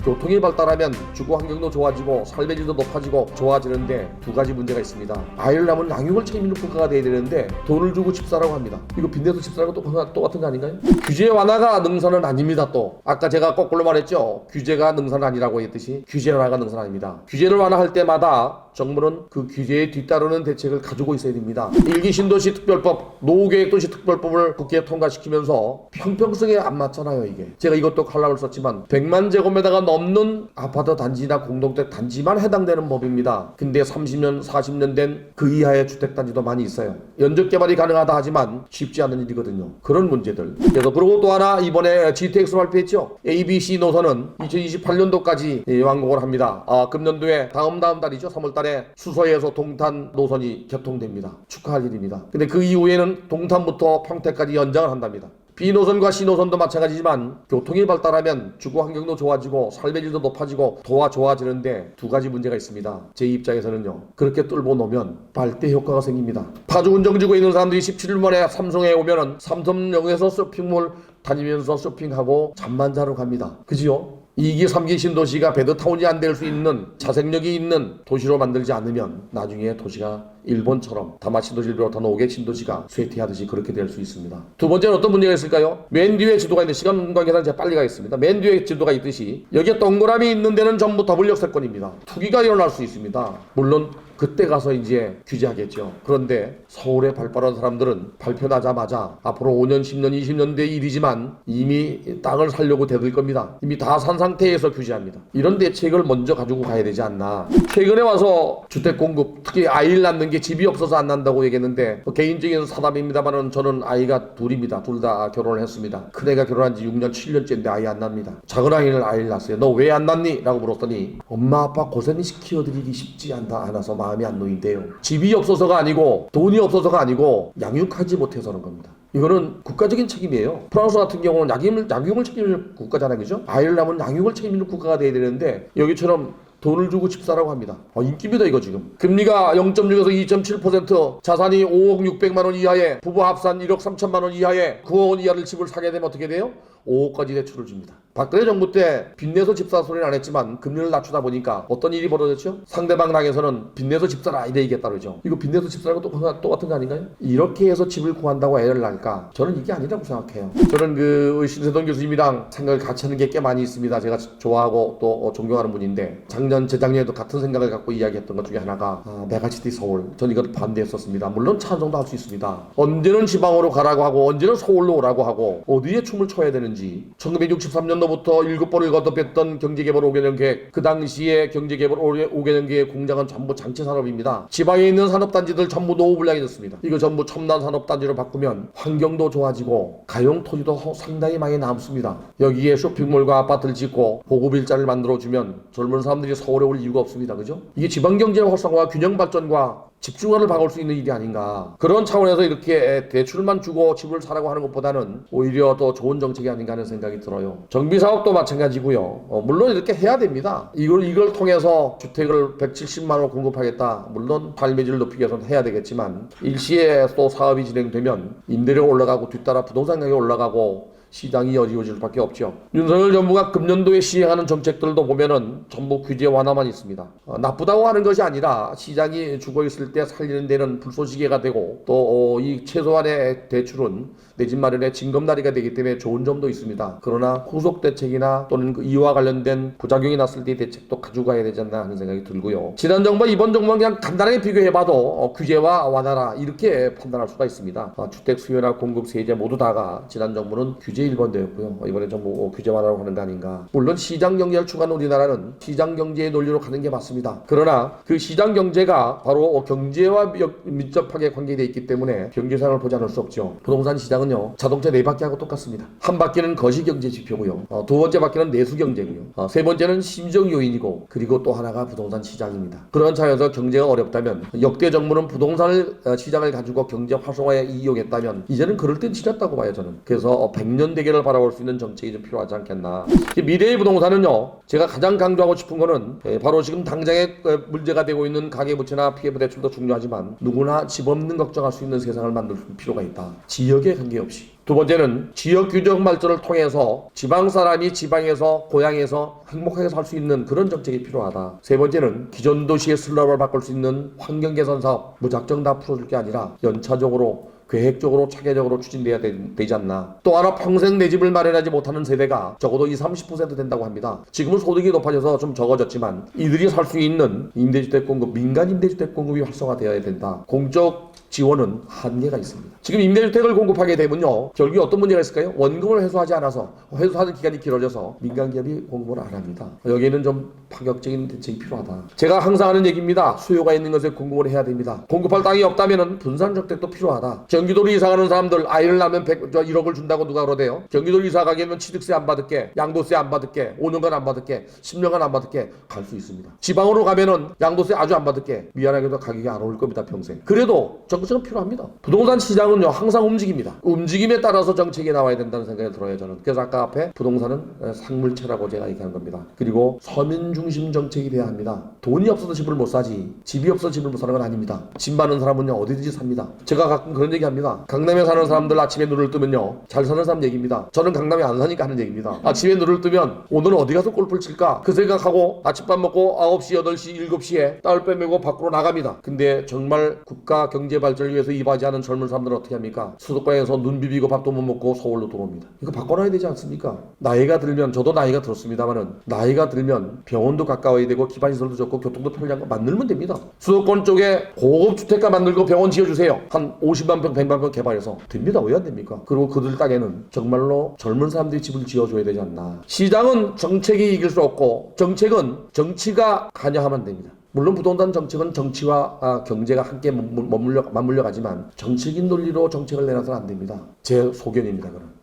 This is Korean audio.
교통이 발달하면 주거 환경도 좋아지고 삶의 질도 높아지고 좋아지는데 두 가지 문제가 있습니다. 아이를 낳으면 양육을 책임지는 국가가 돼야 되는데 돈을 주고 집 사라고 합니다. 이거 빚내서 집 사라고 똑같은 거 아닌가요? 규제 완화가 능사는 아닙니다. 또 아까 제가 거꾸로 말했죠. 규제가 능사는 아니라고 했듯이 규제 완화가 능사는 아닙니다. 규제를 완화할 때마다 정부는 그 규제에 뒤따르는 대책을 가지고 있어야 됩니다. 1기 신도시 특별법, 노후계획도시 특별법을 국회에 통과시키면서 형평성에 안 맞잖아요. 이게 제가 이것도 칼럼을 썼지만 100만 제곱미터가 넘는 아파트 단지나 공동주택 단지만 해당되는 법입니다. 근데 30년, 40년 된 그 이하의 주택단지도 많이 있어요. 연적 개발이 가능하다 하지만 쉽지 않은 일이거든요. 그런 문제들. 그래서 그리고 또 하나 이번에 GTX 발표했죠. ABC 노선은 2028년도까지 완공을 합니다. 금년도에 다음 달이죠. 3월달에 수서에서 동탄 노선이 개통됩니다. 축하할 일입니다. 근데 그 이후에는 동탄부터 평택까지 연장을 한답니다. B노선과 C노선도 마찬가지지만 교통이 발달하면 주거 환경도 좋아지고 삶의 질도 높아지고 도와 좋아지는데 두 가지 문제가 있습니다. 제 입장에서는요. 그렇게 뚫고 놓으면 발대 효과가 생깁니다. 파주 운정지구에 있는 사람들이 17일 만에 삼성에 오면은 삼성역에서 쇼핑몰 다니면서 쇼핑하고 잠만 자러 갑니다. 그지요? 2기, 3기 신도시가 베드타운이 안 될 수 있는 자생력이 있는 도시로 만들지 않으면 나중에 도시가 일본처럼 다마 신도시를 비롯한 5개 신도시가 쇠퇴하듯이 그렇게 될 수 있습니다. 두 번째는 어떤 문제가 있을까요? 맨 뒤에 지도가 있는데 시간 관계상 제가 빨리 가겠습니다. 맨 뒤에 지도가 있듯이 여기에 동그라미 있는 데는 전부 더블 역세권입니다. 투기가 일어날 수 있습니다. 물론 그때 가서 이제 규제하겠죠. 그런데 서울에 발빠른 사람들은 발표나자마자 앞으로 5년, 10년, 20년 대 일이지만 이미 땅을 사려고 대들 겁니다. 이미 다 산 상태에서 규제합니다. 이런 대책을 먼저 가지고 가야 되지 않나. 최근에 와서 주택 공급, 특히 아이를 낳는 게 집이 없어서 안 난다고 얘기했는데 개인적인 사담입니다만 저는 아이가 둘입니다. 둘 다 결혼을 했습니다. 큰애가 결혼한 지 6년, 7년째인데 아이 안 납니다. 작은 아이를 낳았어요. 너 왜 안 낳니? 라고 물었더니 엄마 아빠 고생이 키워드리기 쉽지 않아서 마음이 안 놓인대요. 집이 없어서가 아니고 돈이 없어서가 아니고 양육하지 못해서 그런 겁니다. 이거는 국가적인 책임이에요. 프랑스 같은 경우는 양육을 책임질 국가잖아요. 그죠? 아이를 낳으면 양육을 책임지는 국가가 돼야 되는데 여기처럼 돈을 주고 집 사라고 합니다. 인기입니다 이거 지금. 금리가 0.6에서 2.7%, 자산이 5억 600만 원 이하에, 부부 합산 1억 3천만 원 이하에 9억 원 이하를 집을 사게 되면 어떻게 돼요? 5억까지 대출을 줍니다. 박근혜 정부 때 빚내서 집 사 소리는 안 했지만 금리를 낮추다 보니까 어떤 일이 벌어졌죠? 상대방 당에서는 빚내서 집 사라 이래 얘기했다 그러죠. 이거 빚내서 집 사라고 똑같은 거 아닌가요? 이렇게 해서 집을 구한다고 애를 낳을까? 저는 이게 아니라고 생각해요. 저는 그 신세동 교수님이랑 생각을 같이 하는 게 꽤 많이 있습니다. 제가 좋아하고 또 존경하는 분인데 작년, 재작년에도 같은 생각을 갖고 이야기했던 것 중에 하나가 메가시티 서울. 저는 이걸 반대했었습니다. 물론 찬성도 할 수 있습니다. 언제는 지방으로 가라고 하고 언제는 서울로 오라고 하고 어디에 춤을 춰야 되는지 1963년도부터 7번을 거듭했던 경제개발 5개년 계획, 그 당시에 경제개발 5개년 계획 공장은 전부 장치산업입니다. 지방에 있는 산업단지들 전부 노후불량해졌습니다. 이거 전부 첨단 산업단지로 바꾸면 환경도 좋아지고 가용 토지도 상당히 많이 남습니다. 여기에 쇼핑몰과 아파트를 짓고 보급 일자리를 만들어주면 젊은 사람들이 서울에 올 이유가 없습니다. 그죠? 이게 지방경제 활성화와 균형 발전과 집중화를 박을 수 있는 일이 아닌가. 그런 차원에서 이렇게 대출만 주고 집을 사라고 하는 것보다는 오히려 더 좋은 정책이 아닌가 하는 생각이 들어요. 정비사업도 마찬가지고요. 물론 이렇게 해야 됩니다. 이걸 통해서 주택을 170만 원 공급하겠다. 물론 삶의 질을 높이기 위해서는 해야 되겠지만 일시에 또 사업이 진행되면 임대료가 올라가고 뒤따라 부동산 가격이 올라가고 시장이 어지러질 수밖에 없죠. 윤석열 정부가 금년도에 시행하는 정책들도 보면은 전부 규제 완화만 있습니다. 나쁘다고 하는 것이 아니라 시장이 죽어있을 때 살리는 데는 불쏘시개가 되고 또 이 최소한의 대출은 내 집 마련의 징검다리가 되기 때문에 좋은 점도 있습니다. 그러나 후속 대책이나 또는 이와 관련된 부작용이 났을 때의 대책도 가지고 가야 되지 않나 하는 생각이 들고요. 지난 정부와 이번 정부는 그냥 간단하게 비교해봐도 규제와 완화라 이렇게 판단할 수가 있습니다. 주택 수요나 공급, 세제 모두 다가 지난 정부는 규제 1번대였고요. 이번에 전부 규제 완화로 하는 거 아닌가. 물론 시장 경제를 추구하는 우리나라는 시장 경제의 논리로 가는 게 맞습니다. 그러나 그 시장 경제가 바로 경제와 밀접하게 관계되어 있기 때문에 경제상을 보지 않을 수 없죠. 부동산 시장은요 자동차 4바퀴하고 똑같습니다. 한 바퀴는 거시경제 지표고요. 두 번째 바퀴는 내수경제고요. 세 번째는 심정요인이고 그리고 또 하나가 부동산 시장입니다. 그런 차원에서 경제가 어렵다면 역대 정부는 부동산 시장을 가지고 경제 활성화에 이용했다면 이제는 그럴 땐 지났다고 봐요 저는. 그래서 100년 대계를 바라볼 수 있는 정책이 좀 필요하지 않겠나. 미래의 부동산은요 제가 가장 강조하고 싶은 거는 바로 지금 당장에 문제가 되고 있는 가계부채나 PF 대출도 중요하지만 누구나 집 없는 걱정할 수 있는 세상을 만들 필요가 있다. 지역에 관계없이 두 번째는 지역 균형 발전을 통해서 지방 사람이 지방에서 고향에서 행복하게 살 수 있는 그런 정책이 필요하다. 세 번째는 기존 도시의 슬럼을 바꿀 수 있는 환경 개선 사업 무작정 다 풀어줄 게 아니라 연차적으로 계획적으로 차계적으로 추진돼야 되지 않나. 또 하나 평생 내 집을 마련하지 못하는 세대가 적어도 30% 된다고 합니다. 지금은 소득이 높아져서 좀 적어졌지만 이들이 살 수 있는 임대주택 공급, 민간 임대주택 공급이 활성화되어야 된다. 공적 지원은 한계가 있습니다. 지금 임대주택을 공급하게 되면요, 결국에 어떤 문제가 있을까요? 원금을 회수하지 않아서 회수하는 기간이 길어져서 민간 기업이 공급을 안 합니다. 여기에는 좀 파격적인 대책이 필요하다. 제가 항상 하는 얘기입니다. 수요가 있는 것에 공급을 해야 됩니다. 공급할 땅이 없다면 분산정책도 필요하다. 경기도로 이사가는 사람들 아이를 낳으면 1억을 준다고 누가 그러대요? 경기도로 이사 가게면 취득세 안 받을게, 양도세 안 받을게, 5년간 안 받을게, 10년간 안 받을게 갈 수 있습니다. 지방으로 가면은 양도세 아주 안 받을게, 미안하게도 가격이 안 오를 겁니다 평생. 그래도 정책은 필요합니다. 부동산 시장은요 항상 움직입니다. 움직임에 따라서 정책이 나와야 된다는 생각이 들어요 저는. 그래서 아까 앞에 부동산은 상물채라고 제가 얘기한 겁니다. 그리고 서민 중심 정책이 돼야 합니다. 돈이 없어서 집을 못 사지 집이 없어서 집을 못 사는 건 아닙니다. 집 많은 사람은요 어디든지 삽니다. 제가 가끔 그런 얘기 합니다. 강남에 사는 사람들 아침에 눈을 뜨면요 잘 사는 사람 얘기입니다. 저는 강남에 안 사니까 하는 얘기입니다. 아침에 눈을 뜨면 오늘은 어디 가서 골프를 칠까 그 생각하고 아침밥 먹고 9시, 8시, 7시에 딸 빼매고 밖으로 나갑니다. 근데 정말 국가 경제 발전을 위해서 이바지하는 젊은 사람들은 어떻게 합니까? 수도권에서 눈 비비고 밥도 못 먹고 서울로 들어옵니다. 이거 바꿔놔야 되지 않습니까? 나이가 들면, 저도 나이가 들었습니다만은 나이가 들면 병원도 가까워야 되고 기반시설도 좋고 교통도 편리한 거 만들면 됩니다. 수도권 쪽에 고급 주택가 만들고 병원 지어주세요. 한 50만 평, 100만 평 개발해서 됩니다. 왜 안 됩니까? 그리고 그들 땅에는 정말로 젊은 사람들이 집을 지어줘야 되지 않나. 시장은 정책이 이길 수 없고 정책은 정치가 관여하면 됩니다. 물론 부동산 정책은 정치와 경제가 함께 맞물려 가지만 정책인 논리로 정책을 내놔서는 안 됩니다. 제 소견입니다. 그건.